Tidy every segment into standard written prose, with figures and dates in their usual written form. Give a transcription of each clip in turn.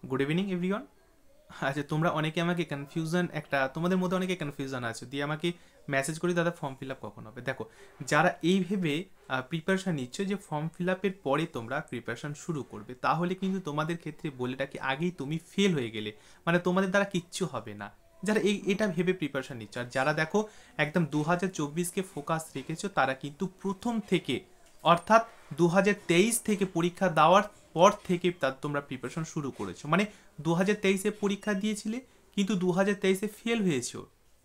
Good evening everyone. আচ্ছা, তোমরা অনেকে আমাকে কনফিউশন একটা, তোমাদের মধ্যে অনেকে কনফিউশন আছে, দিয়ে আমাকে মেসেজ করি দাদা ফর্ম ফিল আপ কখন হবে। দেখো, যারা এই ভেবে প্রিপারেশান নিচ্ছ যে ফর্ম ফিল আপের পরে তোমরা প্রিপারেশান শুরু করবে, তাহলে কিন্তু তোমাদের ক্ষেত্রে বলে রাখি, আগেই তুমি ফেল হয়ে গেলে, মানে তোমাদের দ্বারা কিচ্ছু হবে না। যারা এটা ভেবে প্রিপারেশান নিচ্ছ, আর যারা দেখো একদম 2024কে ফোকাস রেখেছো, তারা কিন্তু প্রথম থেকে, অর্থাৎ 2023 থেকে পরীক্ষা দেওয়ার পর থেকে তার তোমরা প্রিপারেশন শুরু করেছো, মানে 2023-এ পরীক্ষা দিয়েছিলে কিন্তু 2023-এ ফেল হয়েছো,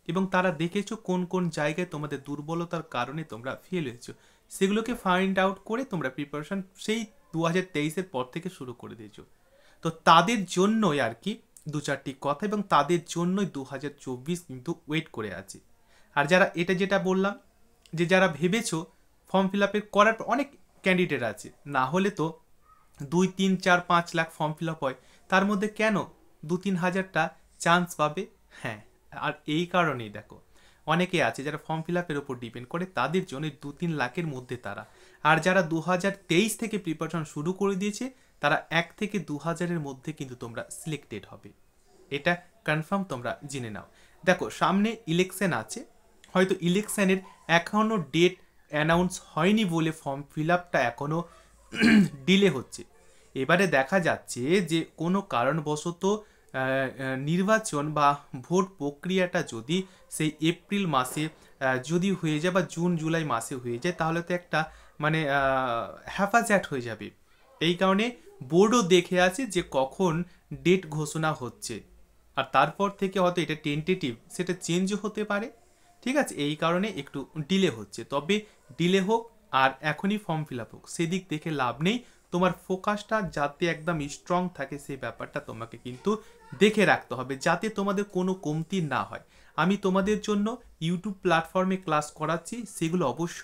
এবং তারা দেখেছো কোন কোন জায়গায় তোমাদের দুর্বলতার কারণে তোমরা ফেল হয়েছো, সেগুলোকে ফাইন্ড আউট করে তোমরা প্রিপারেশন সেই 2023-এর পর থেকে শুরু করে দিয়েছো। তো তাদের জন্যই আর কি দু চারটি কথা, এবং তাদের জন্যই 2024 কিন্তু ওয়েট করে আছে। আর যারা এটা যেটা বললাম, যে যারা ভেবেছো ফর্ম ফিল আপের করার অনেক ক্যান্ডিডেট আছে, না হলে তো 2, 3, 4, 5 লাখ ফর্ম ফিল আপ হয়, তার মধ্যে কেন 2-3 হাজারটা চান্স পাবে? হ্যাঁ, আর এই কারণেই দেখো অনেকে আছে যারা ফর্ম ফিল আপের ওপর ডিপেন্ড করে, তাদের জন্য 2-3 লাখের মধ্যে তারা। আর যারা 2023 থেকে প্রিপারেশন শুরু করে দিয়েছে, তারা 1 থেকে 2 হাজারের মধ্যে কিন্তু তোমরা সিলেক্টেড হবে, এটা কনফার্ম তোমরা জেনে নাও। দেখো, সামনে ইলেকশন আছে, হয়তো ইলেকশনের এখনও ডেট অ্যানাউন্স হয়নি বলে ফর্ম ফিল আপটা এখনও ডিলে হচ্ছে। এবারে দেখা যাচ্ছে যে কোনো কারণবশত নির্বাচন বা ভোট প্রক্রিয়াটা যদি সেই এপ্রিল মাসে যদি হয়ে যায়, বা জুন জুলাই মাসে হয়ে যায়, তাহলে তো একটা মানে হ্যাফাজ্যাট হয়ে যাবে। এই কারণে বোর্ডও দেখে আছে যে কখন ডেট ঘোষণা হচ্ছে, আর তারপর থেকে হয়তো এটা টেন্টেটিভ, সেটা চেঞ্জও হতে পারে। ঠিক আছে, এই কারণে একটু ডিলে হচ্ছে, তবে ডিলে হোক আর এখনই ফর্ম ফিল আপ হোক, সেদিক দেখে লাভ নেই। তোমার ফোকাসটা যাতে একদম স্ট্রং থাকে, সেই ব্যাপারটা তোমাকে কিন্তু দেখে রাখতে হবে, যাতে তোমাদের কোনো কমতি না হয়। আমি তোমাদের জন্য ইউটিউব প্ল্যাটফর্মে ক্লাস করাচ্ছি, সেগুলো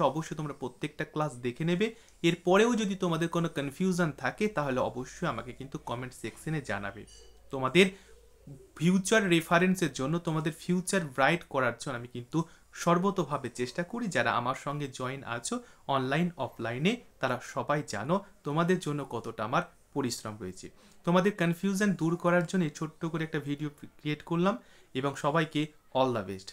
অবশ্যই তোমরা প্রত্যেকটা ক্লাস দেখে নেবে। এরপরেও যদি তোমাদের কোনো কনফিউশন থাকে, তাহলে অবশ্যই আমাকে কিন্তু কমেন্ট সেকশনে জানাবে। তোমাদের ফিউচার রেফারেন্সের জন্য, তোমাদের ফিউচার ব্রাইট করার জন্য আমি কিন্তু সর্বতোভাবে চেষ্টা করি। যারা আমার সঙ্গে জয়েন আছো অনলাইন অফলাইনে, তারা সবাই জানো তোমাদের জন্য কতটা আমার পরিশ্রম রয়েছে। তোমাদের কনফিউশন দূর করার জন্য ছোট্ট করে একটা ভিডিও ক্রিয়েট করলাম, এবং সবাইকে অল দ্য বেস্ট।